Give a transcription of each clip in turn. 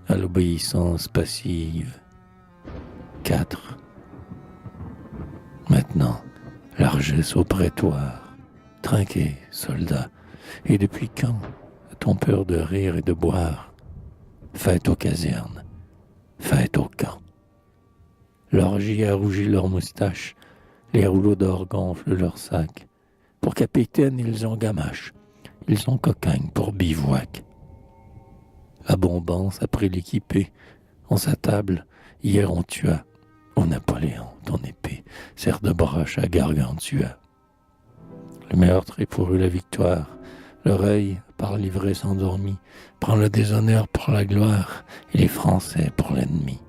à l'obéissance passive. 4. Maintenant, largesse au prétoire. Trinquez, soldats, et depuis quand a-t-on peur de rire et de boire? Fête aux casernes, fête au camp. L'orgie a rougi leurs moustaches, les rouleaux d'or gonflent leurs sacs. Pour capitaine, ils ont gamache, ils ont cocagne pour bivouac. À Bombance, après l'équipée, on s'attable, hier on tua. Au Napoléon, ton épée sert de broche à Gargantua. Le meurtre est pour eux la victoire. L'oreille, par l'ivresse endormie, prend le déshonneur pour la gloire et les Français pour l'ennemi.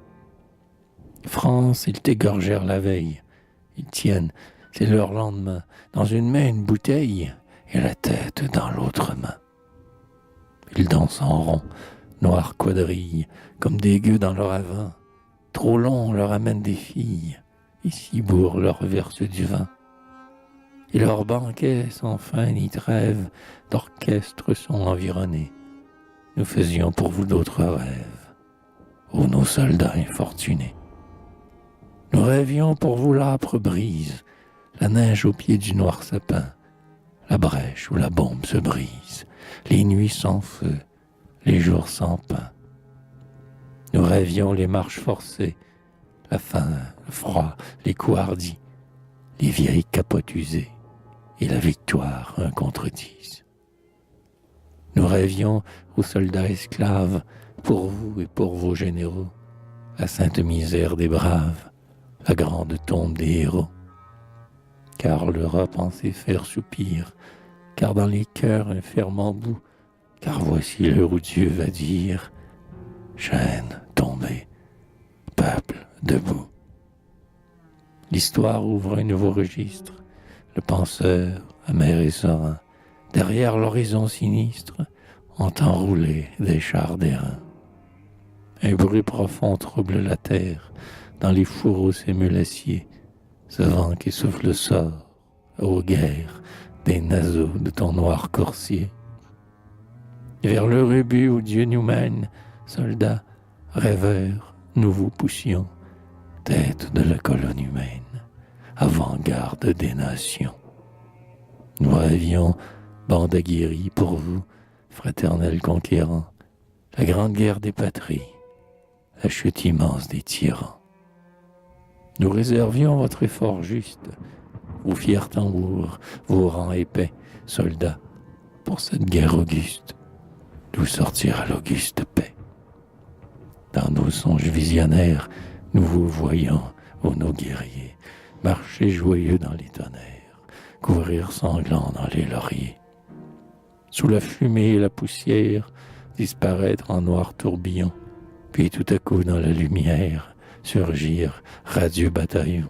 France, ils t'égorgèrent la veille. Ils tiennent, c'est leur lendemain, dans une main une bouteille et la tête dans l'autre main. Ils dansent en rond, noirs quadrilles, comme des gueux dans leur avin. Trop long, on leur amène des filles, et Cibourg leur verse du vin. Et leurs banquets, sans fin ni trêve, d'orchestres sont environnés. Nous faisions pour vous d'autres rêves, ô nos soldats infortunés. Nous rêvions pour vous l'âpre brise, la neige au pied du noir sapin, la brèche où la bombe se brise, les nuits sans feu, les jours sans pain. Nous rêvions les marches forcées, la faim, le froid, les coups hardis, les vieilles capotes usées et la victoire un contre 10. Nous rêvions aux soldats esclaves, pour vous et pour vos généraux, la sainte misère des braves, la grande tombe des héros. Car l'Europe en sait faire soupir, car dans les cœurs un ferment bout, car voici l'heure où Dieu va dire chaîne tombée, peuple debout. L'histoire ouvre un nouveau registre, le penseur, amer et serein, derrière l'horizon sinistre, entend rouler des chars d'airain. Un bruit profond trouble la terre, dans les fourreaux s'émeut l'acier, ce vent qui souffle le sort, ô guerre, des naseaux de ton noir coursier. Vers l'heureux but où Dieu nous mène, soldats, rêveurs, nous vous poussions, tête de la colonne humaine, avant-garde des nations. Nous rêvions, bande aguerrie pour vous, fraternels conquérants, la grande guerre des patries, la chute immense des tyrans. Nous réservions votre effort juste, vos fiers tambours, vos rangs épais, soldats, pour cette guerre auguste, d'où sortira l'auguste paix. Dans nos songes visionnaires, nous vous voyons, ô nos guerriers, marcher joyeux dans les tonnerres, courir sanglants dans les lauriers. Sous la fumée et la poussière, disparaître en noirs tourbillons, puis tout à coup dans la lumière, surgir radieux bataillons.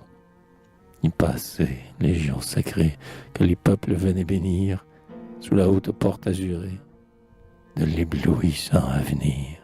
Y passer, légions sacrées, que les peuples venaient bénir, sous la haute porte azurée de l'éblouissant avenir.